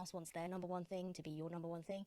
else wants their number one thing to be your number one thing.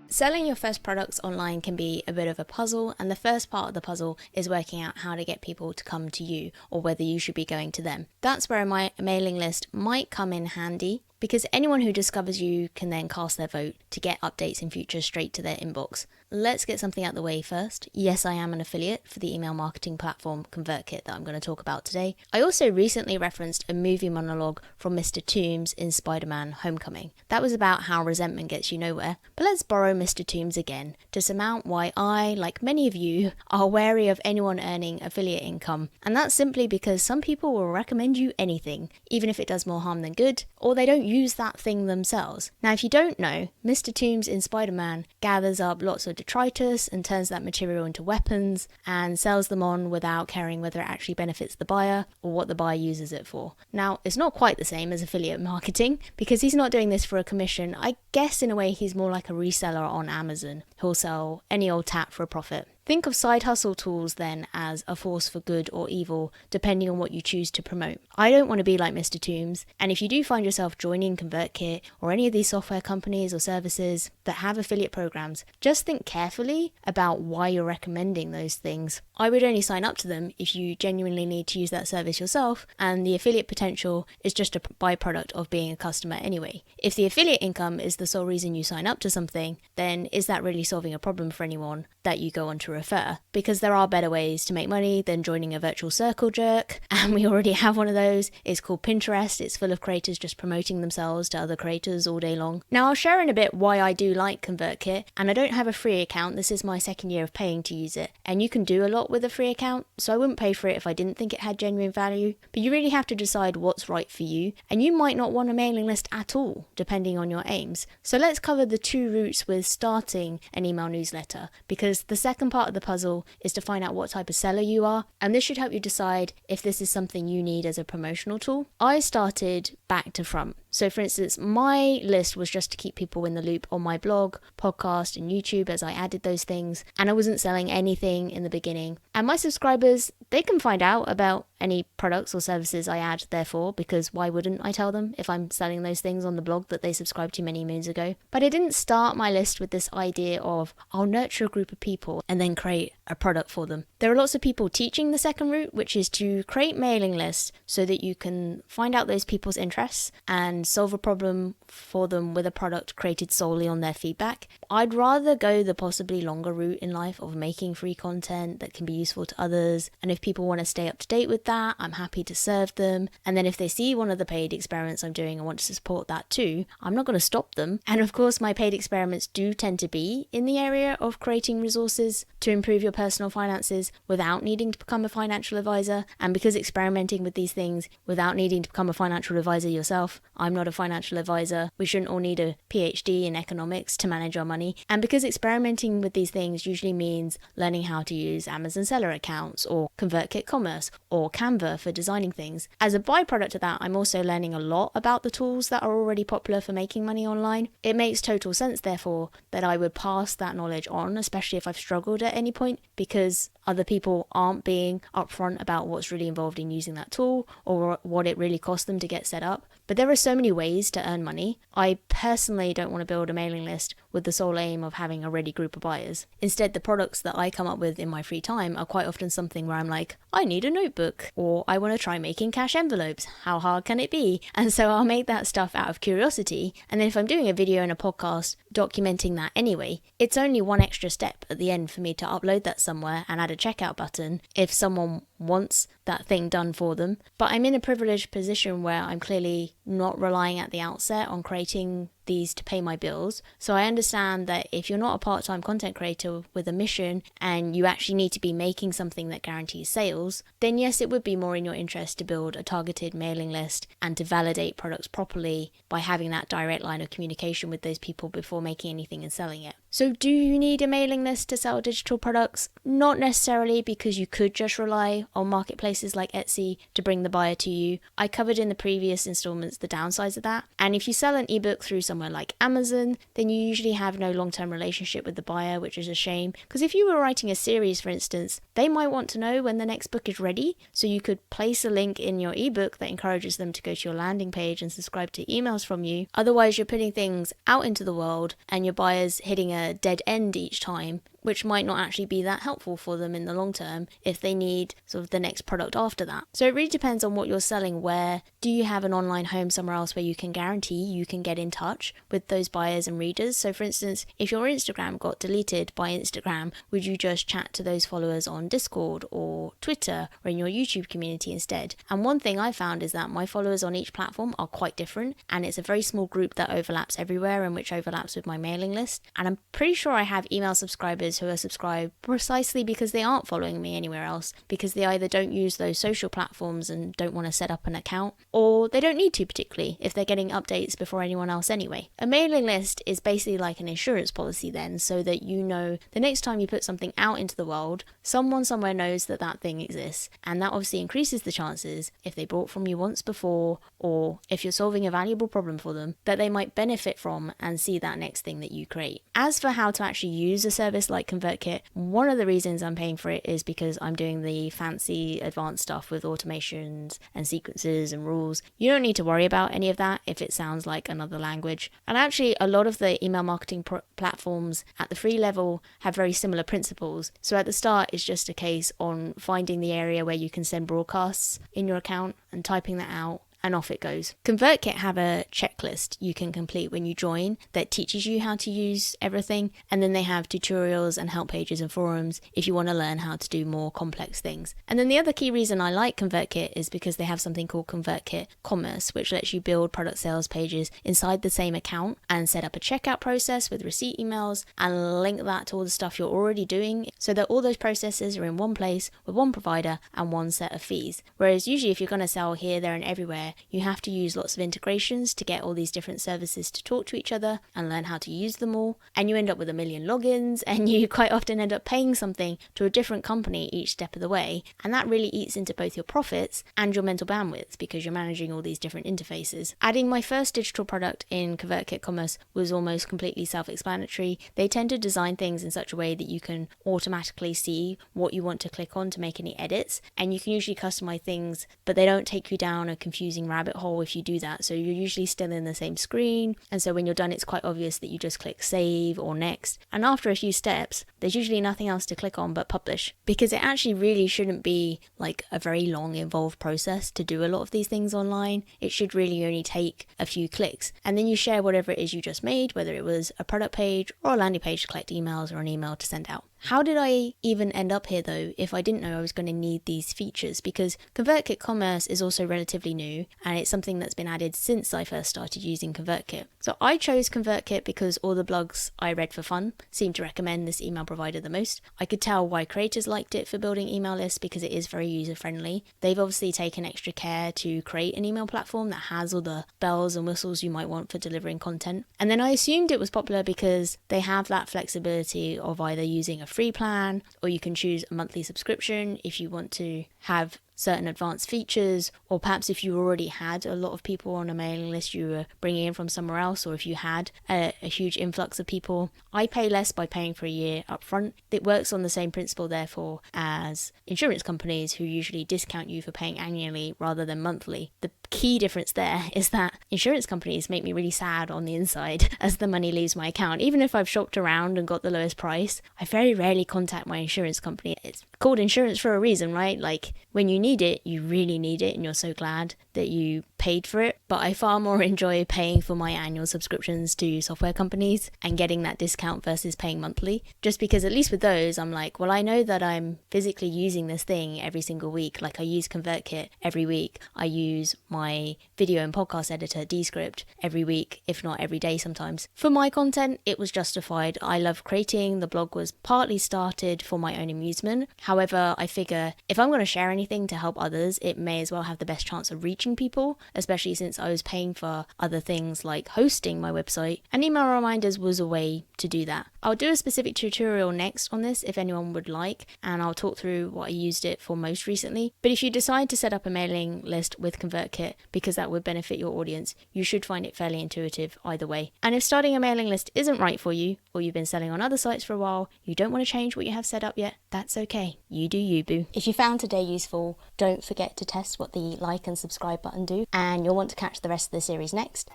Selling your first products online can be a bit of a puzzle, and the first part of the puzzle is working out how to get people to come to you or whether you should be going to them. That's where my mailing list might come in handy, because anyone who discovers you can then cast their vote to get updates in future straight to their inbox. Let's get something out of the way first. Yes, I am an affiliate for the email marketing platform ConvertKit that I'm going to talk about today. I also recently referenced a movie monologue from Mr. Toombs in Spider-Man Homecoming. That was about how resentment gets you nowhere, but let's borrow Mr. Toombs again to surmount why I, like many of you, are wary of anyone earning affiliate income. And that's simply because some people will recommend you anything, even if it does more harm than good, or they don't use that thing themselves. Now, if you don't know, Mr. Toombs in Spider-Man gathers up lots of detritus and turns that material into weapons and sells them on without caring whether it actually benefits the buyer or what the buyer uses it for. Now, it's not quite the same as affiliate marketing because he's not doing this for a commission. I guess in a way he's more like a reseller on Amazon who'll sell any old tap for a profit. Think of side hustle tools then as a force for good or evil, depending on what you choose to promote. I don't want to be like Mr. Toombs, and if you do find yourself joining ConvertKit or any of these software companies or services that have affiliate programs, just think carefully about why you're recommending those things. I would only sign up to them if you genuinely need to use that service yourself, and the affiliate potential is just a byproduct of being a customer anyway. If the affiliate income is the sole reason you sign up to something, then is that really solving a problem for anyone that you go on to refer? Because there are better ways to make money than joining a virtual circle jerk, and we already have one of those. It's called Pinterest. It's full of creators just promoting themselves to other creators all day long. Now, I'll share in a bit why I do like ConvertKit, and I don't have a free account. This is my second year of paying to use it, and you can do a lot with a free account, so I wouldn't pay for it if I didn't think it had genuine value. But you really have to decide what's right for you, and you might not want a mailing list at all, depending on your aims. So let's cover the two routes with starting an email newsletter, because the second part of the puzzle is to find out what type of seller you are, and this should help you decide if this is something you need as a promotional tool. I started back to front. So for instance, my list was just to keep people in the loop on my blog, podcast, and YouTube as I added those things, and I wasn't selling anything in the beginning. And my subscribers, they can find out about any products or services I add, therefore, because why wouldn't I tell them if I'm selling those things on the blog that they subscribed to many moons ago? But I didn't start my list with this idea of I'll nurture a group of people and then create a product for them. There are lots of people teaching the second route, which is to create mailing lists so that you can find out those people's interests and solve a problem for them with a product created solely on their feedback. I'd rather go the possibly longer route in life of making free content that can be useful to others, and if people want to stay up to date with that, I'm happy to serve them. And then if they see one of the paid experiments I'm doing and want to support that too, I'm not going to stop them. And of course, my paid experiments do tend to be in the area of creating resources to improve your personal finances without needing to become a financial advisor. And because experimenting with these things without needing to become a financial advisor yourself, I'm not a financial advisor. We shouldn't all need a PhD in economics to manage our money. And because experimenting with these things usually means learning how to use Amazon seller accounts or ConvertKit Commerce or Canva for designing things, as a byproduct of that, I'm also learning a lot about the tools that are already popular for making money online. It makes total sense, therefore, that I would pass that knowledge on, especially if I've struggled at any point, because other people aren't being upfront about what's really involved in using that tool or what it really costs them to get set up. But there are so many ways to earn money. I personally don't want to build a mailing list with the sole aim of having a ready group of buyers. Instead, the products that I come up with in my free time are quite often something where I'm like, I need a notebook, or I want to try making cash envelopes. How hard can it be? And so I'll make that stuff out of curiosity. And then if I'm doing a video and a podcast documenting that anyway, it's only one extra step at the end for me to upload that somewhere and add a checkout button if someone wants that thing done for them. But I'm in a privileged position where I'm clearly not relying at the outset on creating these to pay my bills. So I understand that if you're not a part-time content creator with a mission and you actually need to be making something that guarantees sales, then yes, it would be more in your interest to build a targeted mailing list and to validate products properly by having that direct line of communication with those people before making anything and selling it. So do you need a mailing list to sell digital products? Not necessarily, because you could just rely on marketplaces like Etsy to bring the buyer to you. I covered in the previous installments the downsides of that. And if you sell an ebook through somewhere like Amazon, then you usually have no long-term relationship with the buyer, which is a shame. Because if you were writing a series, for instance, they might want to know when the next book is ready. So you could place a link in your ebook that encourages them to go to your landing page and subscribe to emails from you. Otherwise, you're putting things out into the world and your buyer's hitting a dead end each time, which might not actually be that helpful for them in the long term if they need sort of the next product after that. So it really depends on what you're selling. Where do you have an online home somewhere else where you can guarantee you can get in touch with those buyers and readers? So for instance, if your Instagram got deleted by Instagram, would you just chat to those followers on Discord or Twitter or in your YouTube community instead? And one thing I found is that my followers on each platform are quite different, and it's a very small group that overlaps everywhere and which overlaps with my mailing list. And I'm pretty sure I have email subscribers who are subscribed precisely because they aren't following me anywhere else, because they either don't use those social platforms and don't want to set up an account, or they don't need to particularly if they're getting updates before anyone else anyway. A mailing list is basically like an insurance policy then, so that you know the next time you put something out into the world, someone somewhere knows that that thing exists, and that obviously increases the chances, if they bought from you once before, or if you're solving a valuable problem for them, that they might benefit from and see that next thing that you create. As for how to actually use a service like ConvertKit, one of the reasons I'm paying for it is because I'm doing the fancy advanced stuff with automations and sequences and rules. You don't need to worry about any of that if it sounds like another language. And actually, a lot of the email marketing platforms at the free level have very similar principles. So at the start, it's just a case on finding the area where you can send broadcasts in your account and typing that out, and off it goes. ConvertKit have a checklist you can complete when you join that teaches you how to use everything, and then they have tutorials and help pages and forums if you want to learn how to do more complex things. And then the other key reason I like ConvertKit is because they have something called ConvertKit Commerce, which lets you build product sales pages inside the same account and set up a checkout process with receipt emails and link that to all the stuff you're already doing, so that all those processes are in one place with one provider and one set of fees. Whereas usually if you're going to sell here, there and everywhere, you have to use lots of integrations to get all these different services to talk to each other and learn how to use them all. And you end up with a million logins, and you quite often end up paying something to a different company each step of the way. And that really eats into both your profits and your mental bandwidth because you're managing all these different interfaces. Adding my first digital product in ConvertKit Commerce was almost completely self-explanatory. They tend to design things in such a way that you can automatically see what you want to click on to make any edits. And you can usually customize things, but they don't take you down a confusing rabbit hole if you do that. So you're usually still in the same screen, and so when you're done, it's quite obvious that you just click save or next, and after a few steps there's usually nothing else to click on but publish, because it actually really shouldn't be like a very long involved process to do a lot of these things online. It should really only take a few clicks, and then you share whatever it is you just made, whether it was a product page or a landing page to collect emails or an email to send out. How did I even end up here though if I didn't know I was going to need these features? Because ConvertKit Commerce is also relatively new, and it's something that's been added since I first started using ConvertKit. So I chose ConvertKit because all the blogs I read for fun seemed to recommend this email provider the most. I could tell why creators liked it for building email lists because it is very user friendly. They've obviously taken extra care to create an email platform that has all the bells and whistles you might want for delivering content. And then I assumed it was popular because they have that flexibility of either using a free plan, or you can choose a monthly subscription if you want to have certain advanced features, or perhaps if you already had a lot of people on a mailing list you were bringing in from somewhere else, or if you had a huge influx of people. I pay less by paying for a year upfront. It works on the same principle therefore as insurance companies, who usually discount you for paying annually rather than monthly. The key difference there is that insurance companies make me really sad on the inside as the money leaves my account. Even if I've shopped around and got the lowest price, I very rarely contact my insurance company. It's called insurance for a reason, right? Like, when you need it, you really need it, and you're so glad that you paid for it. But I far more enjoy paying for my annual subscriptions to software companies and getting that discount versus paying monthly, just because at least with those I'm like, well, I know that I'm physically using this thing every single week. Like, I use ConvertKit every week. I use my video and podcast editor Descript every week, if not every day sometimes. For my content, it was justified. I love creating. The blog was partly started for my own amusement. However, I figure if I'm going to share anything to help others, it may as well have the best chance of reaching people. especially since I was paying for other things like hosting my website, and email reminders was a way to do that. I'll do a specific tutorial next on this if anyone would like, and I'll talk through what I used it for most recently. But if you decide to set up a mailing list with ConvertKit because that would benefit your audience, you should find it fairly intuitive either way. And if starting a mailing list isn't right for you, or you've been selling on other sites for a while, you don't want to change what you have set up yet, that's okay. You do you, boo. If you found today useful, don't forget to test what the like and subscribe button do, and you'll want to catch the rest of the series next.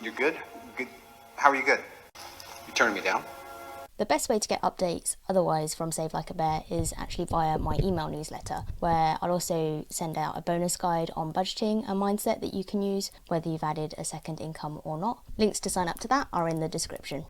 You're good? Good. How are you good? You turning me down? The best way to get updates otherwise from Save Like a Bear is actually via my email newsletter, where I'll also send out a bonus guide on budgeting and mindset that you can use whether you've added a second income or not. Links to sign up to that are in the description.